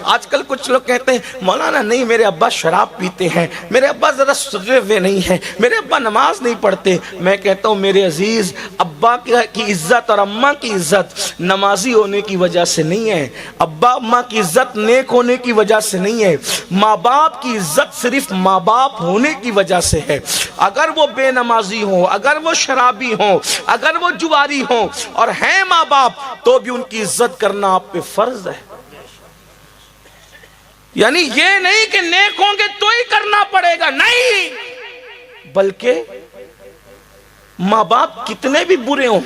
آج کل کچھ لوگ کہتے ہیں مولانا نہیں میرے ابا شراب پیتے ہیں، میرے ابا ذرا سدھرے ہوئے نہیں ہیں، میرے ابا نماز نہیں پڑھتے۔ میں کہتا ہوں میرے عزیز، ابا کی عزت اور اماں کی عزت نمازی ہونے کی وجہ سے نہیں ہے، ابا اماں کی عزت نیک ہونے کی وجہ سے نہیں ہے، ماں باپ کی عزت صرف ماں باپ ہونے کی وجہ سے ہے۔ اگر وہ بے نمازی ہوں، اگر وہ شرابی ہوں، اگر وہ جواری ہوں اور ہیں ماں باپ، تو بھی ان کی عزت کرنا آپ پہ فرض ہے۔ یعنی یہ نہیں کہ نیک ہوں گے تو ہی کرنا پڑے گا، نہیں، بلکہ ماں باپ کتنے بھی برے ہوں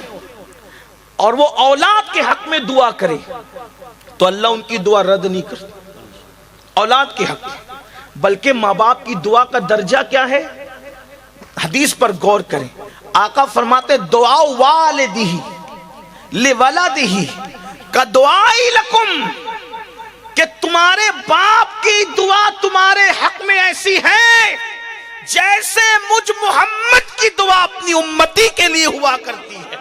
اور وہ اولاد کے حق میں دعا کرے تو اللہ ان کی دعا رد نہیں کرتا، اولاد کے حق میں۔ بلکہ ماں باپ کی دعا کا درجہ کیا ہے، حدیث پر غور کریں۔ آقا فرماتے دعا والدہ لولدہ کدعائی لکم، کہ تمہارے باپ کی دعا تمہارے حق میں ایسی ہے جیسے مجھ محمد کی دعا اپنی امتی کے لیے ہوا کرتی ہے۔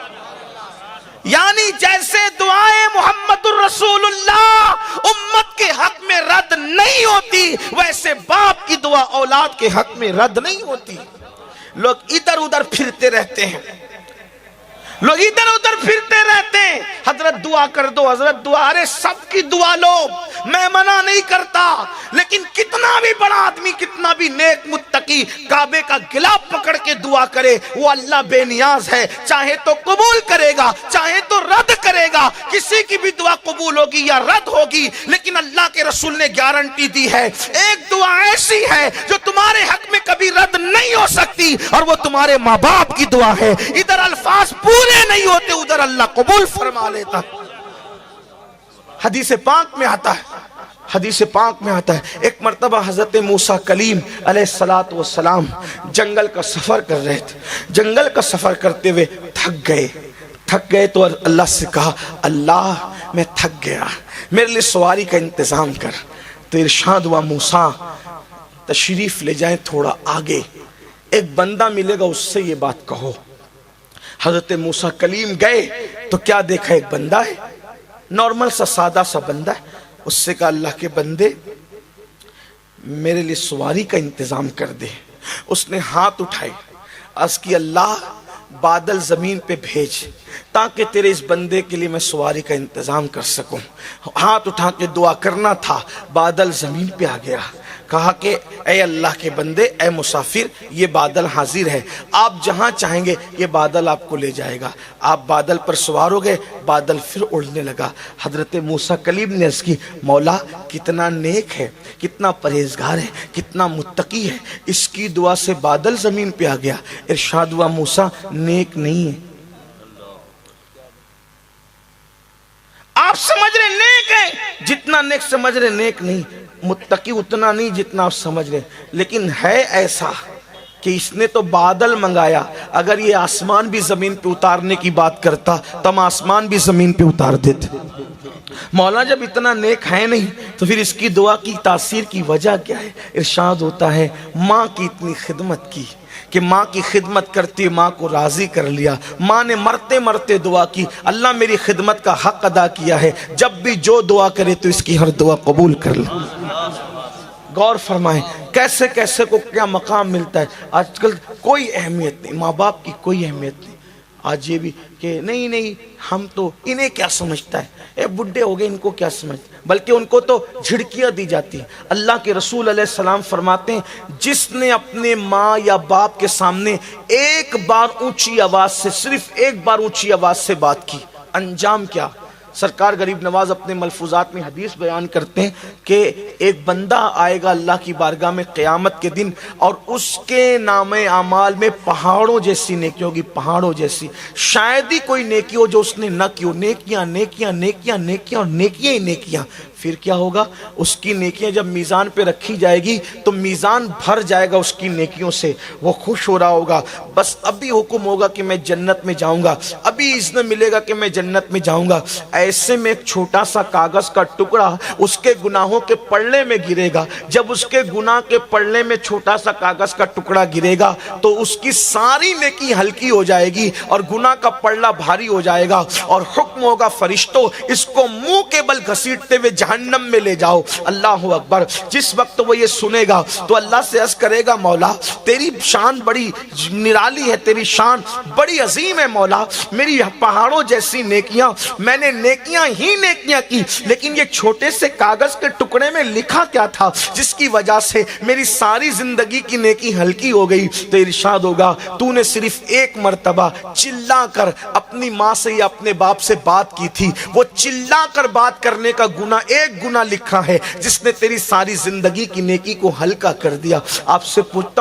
یعنی جیسے دعائیں محمد الرسول اللہ امت کے حق میں رد نہیں ہوتی، ویسے باپ کی دعا اولاد کے حق میں رد نہیں ہوتی۔ لوگ ادھر ادھر پھرتے رہتے ہیں، لوگ ادھر ادھر پھرتے رہتے ہیں، حضرت دعا کر دو، حضرت دعا، ارے سب کی دعا لو، میں منع نہیں کرتا، لیکن کتنا بھی بڑا آدمی، کتنا بھی نیک متقی کعبے کا گلاف پکڑ کے دعا کرے، وہ اللہ بے نیاز ہے، چاہے تو قبول کرے گا چاہے تو رد کرے گا۔ کسی کی بھی دعا قبول ہوگی یا رد ہوگی، لیکن اللہ کے رسول نے گارنٹی دی ہے، ایک دعا ایسی ہے جو تمہارے حق میں کبھی رد نہیں ہو سکتی، اور وہ تمہارے ماں باپ کی دعا ہے۔ ادھر الفاظ پورے نہیں ہوتے، ادھر اللہ قبول فرما لیتا۔ حدیث پاک میں آتا ہے، حدیث پاک میں آتا ہے، ایک مرتبہ حضرت موسیٰ کلیم علیہ السلام جنگل کا سفر کر رہے تھے، جنگل کا سفر کرتے ہوئے تھک گئے تو اللہ سے کہا اللہ میں تھک گیا، میرے لیے سواری کا انتظام کر۔ تو ارشاد ہوا موسیٰ تشریف لے جائیں تھوڑا آگے، ایک بندہ ملے گا اس سے یہ بات کہو۔ حضرت موسیٰ کلیم گئے تو کیا دیکھا، ایک بندہ ہے، نارمل سا سادہ سا بندہ ہے۔ اس سے کہا اللہ کے بندے میرے لیے سواری کا انتظام کر دے۔ اس نے ہاتھ اٹھائے، عرض کی اللہ بادل زمین پہ بھیج تاکہ تیرے اس بندے کے لیے میں سواری کا انتظام کر سکوں۔ ہاتھ اٹھا کے دعا کرنا تھا، بادل زمین پہ آ گیا۔ کہا کہ اے اللہ کے بندے، اے مسافر، یہ بادل حاضر ہے، آپ جہاں چاہیں گے یہ بادل آپ کو لے جائے گا۔ آپ بادل پر سوار ہو گئے، بادل پھر اڑنے لگا۔ حضرت موسیٰ کلیم نے عرض کی مولا کتنا نیک ہے، کتنا پرہیزگار ہے، کتنا متقی ہے، اس کی دعا سے بادل زمین پہ آ گیا۔ ارشاد ہوا موسیٰ نیک نہیں ہے۔ آپ سمجھ رہے نیک ہے، جتنا نیک سمجھ رہے نیک نہیں، متقی اتنا نہیں جتنا آپ سمجھ رہے، لیکن ہے ایسا کہ اس نے تو بادل منگایا، اگر یہ آسمان بھی زمین پہ اتارنے کی بات کرتا تو ہم آسمان بھی زمین پہ اتار دیتے۔ مولا جب اتنا نیک ہے نہیں تو پھر اس کی دعا کی تاثیر کی وجہ کیا ہے؟ ارشاد ہوتا ہے ماں کی اتنی خدمت کی کہ ماں کی خدمت کرتی ماں کو راضی کر لیا، ماں نے مرتے مرتے دعا کی اللہ میری خدمت کا حق ادا کیا ہے، جب بھی جو دعا کرے تو اس کی ہر دعا قبول کر لے۔ غور فرمائیں کیسے کیسے کو کیا مقام ملتا ہے۔ آج کل کوئی اہمیت نہیں، ماں باپ کی کوئی اہمیت نہیں۔ آج یہ بھی کہ نہیں ہم تو انہیں کیا سمجھتا ہے، اے بڈھے ہو گئے ان کو کیا سمجھتا ہے، بلکہ ان کو تو جھڑکیاں دی جاتی ہیں۔ اللہ کے رسول علیہ السلام فرماتے ہیں جس نے اپنے ماں یا باپ کے سامنے ایک بار اونچی آواز سے، صرف ایک بار اونچی آواز سے بات کی، انجام کیا؟ سرکار غریب نواز اپنے ملفوظات میں حدیث بیان کرتے ہیں کہ ایک بندہ آئے گا اللہ کی بارگاہ میں قیامت کے دن، اور اس کے نام اعمال میں پہاڑوں جیسی نیکی ہوگی، پہاڑوں جیسی، شاید ہی کوئی نیکی ہو جو اس نے نہ کی ہو، نیکیاں نیکیاں نیکیاں نیکیاں اور نیکیاں ہی نیکیاں۔ پھر کیا ہوگا؟ اس کی نیکیاں جب میزان پہ رکھی جائے گی تو میزان بھر جائے گا اس کی نیکیوں سے، وہ خوش ہو رہا ہوگا، بس ابھی حکم ہوگا کہ میں جنت میں جاؤں گا، ابھی اذن ملے گا کہ میں جنت میں جاؤں گا۔ ایسے میں ایک چھوٹا سا کاغذ کا ٹکڑا اس کے گناہوں کے پلڑے میں گرے گا. جب اس کے گناہ کے پلڑے میں چھوٹا سا کاغذ کا ٹکڑا گرے گا تو اس کی ساری نیکی ہلکی ہو جائے گی اور گناہ کا پلڑا بھاری ہو جائے گا, اور حکم ہوگا فرشتوں اس کو منہ کے بل گھسیٹتے ہوئے جہنم میں لے جاؤ. اللہ اکبر. جس وقت وہ یہ سنے گا تو اللہ سے عرض کرے گا مولا تیری شان بڑی نرالی ہے, تیری شان بڑی عظیم ہے مولا, میری پہاڑوں جیسی نیکیاں, میں نے نیکیاں ہی نیکیاں کی, لیکن یہ چھوٹے سے کاغذ کے ٹکڑے میں لکھا کیا تھا جس کی وجہ سے میری ساری زندگی کی نیکی ہلکی ہو گئی. تو ارشاد ہوگا تو نے صرف ایک مرتبہ چلا کر اپنی ماں سے یا اپنے باپ سے بات کی تھی, وہ چلا کر بات کرنے کا گناہ ایک گناہ لکھا ہے جس نے تیری ساری زندگی کی نیکی کو ہلکا کر دیا. آپ سے پوچھتا